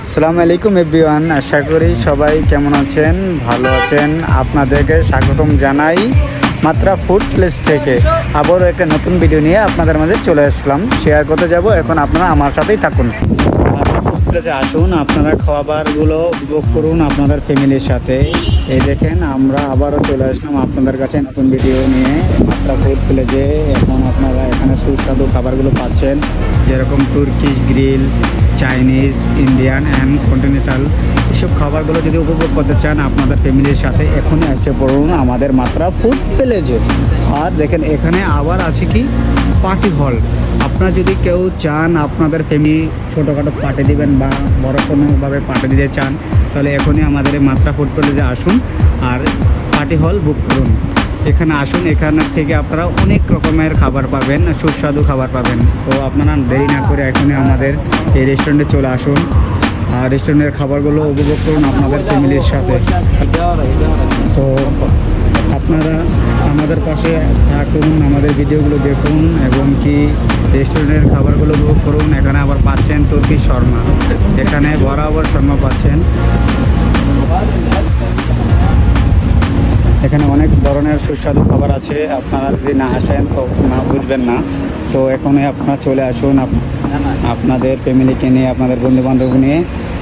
আসসালামু আলাইকুম এভরিওয়ান, আশা করি সবাই কেমন আছেন, ভালো আছেন। আপনাদেরকে স্বাগতম জানাই মাত্রা ফুড প্লেস থেকে। আবারও একটা নতুন ভিডিও নিয়ে আপনাদের মাঝে চলে আসলাম, শেয়ার করতে যাব। এখন আপনারা আমার সাথেই থাকুন। মাত্রা ফুড প্লেসে আসুন, আপনারা খাবারগুলো উপভোগ করুন আপনাদের ফ্যামিলির সাথে। এই দেখেন, আমরা আবারও চলে আসলাম আপনাদের কাছে নতুন ভিডিও নিয়ে। মাত্রা ফুড প্লেসে এখন আপনারা এখানে সুস্বাদু খাবারগুলো পাচ্ছেন, যেরকম Turkish grill, Chinese, Indian and continental. এসব খাবারগুলো যদি উপভোগ করতে চান আপনাদের ফ্যামিলির সাথে, এখনই এসে পড়ুন আমাদের মাত্রা ফুড প্লেসে। আর দেখেন, এখানে আবার আছে কি পার্টি হল। আপনারা যদি কেউ চান আপনাদের ফ্যামিলি ছোটোখাটো পার্টি দিবেন বা বড় কোনোভাবে পার্টি দিতে চান, তাহলে এখনই আমাদের এই মাত্রা ফুড প্লেসে আসুন আর পার্টি হল বুক করুন। এখানে আসুন, এখানে থেকে আপনারা অনেক রকমের খাবার পাবেন, সুস্বাদু খাবার পাবেন। তো আপনারা দেরি না করে এখনই আমাদের এই রেস্টুরেন্টে চলে আসুন আর রেস্টুরেন্টের খাবারগুলো উপভোগ করুন আপনাদের ফ্যামিলির সাথে। তো আপনারা আমাদের পাশে থাকুন, আমাদের ভিডিওগুলো দেখুন এবং কি রেস্টুরেন্টের খাবারগুলো উপভোগ করুন। এখানে আবার পাচ্ছেন তুর্কিশ শর্মা, এখানে বরাবর শর্মা পাচ্ছেন। এখানে অনেক ধরনের সুস্বাদু খাবার আছে, আপনারা যদি না আসেন তো না বুঝবেন না। তো এখনই আপনারা চলে আসুন আপনাদের ফ্যামিলিকে নিয়ে, আপনাদের বন্ধুবান্ধব নিয়ে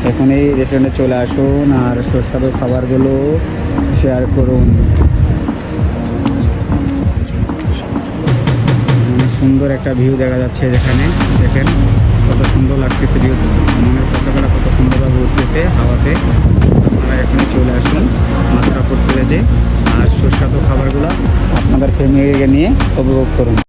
এখনই রেস্টুরেন্টে চলে আসুন আর সুস্বাদু খাবারগুলো শেয়ার করুন। সুন্দর একটা ভিউ দেখা যাচ্ছে, যেখানে দেখেন কত সুন্দর লাগতেছে ভিউ, মানে পতাকাটা কত সুন্দরভাবে উঠতেছে হাওয়াতে। আপনারা এখনই চলে আসুন মাত্রা ফুড প্লেসে আর সুস্বাদু খাবারগুলো আপনাদের ফ্যামিলিকে নিয়ে উপভোগ করুন।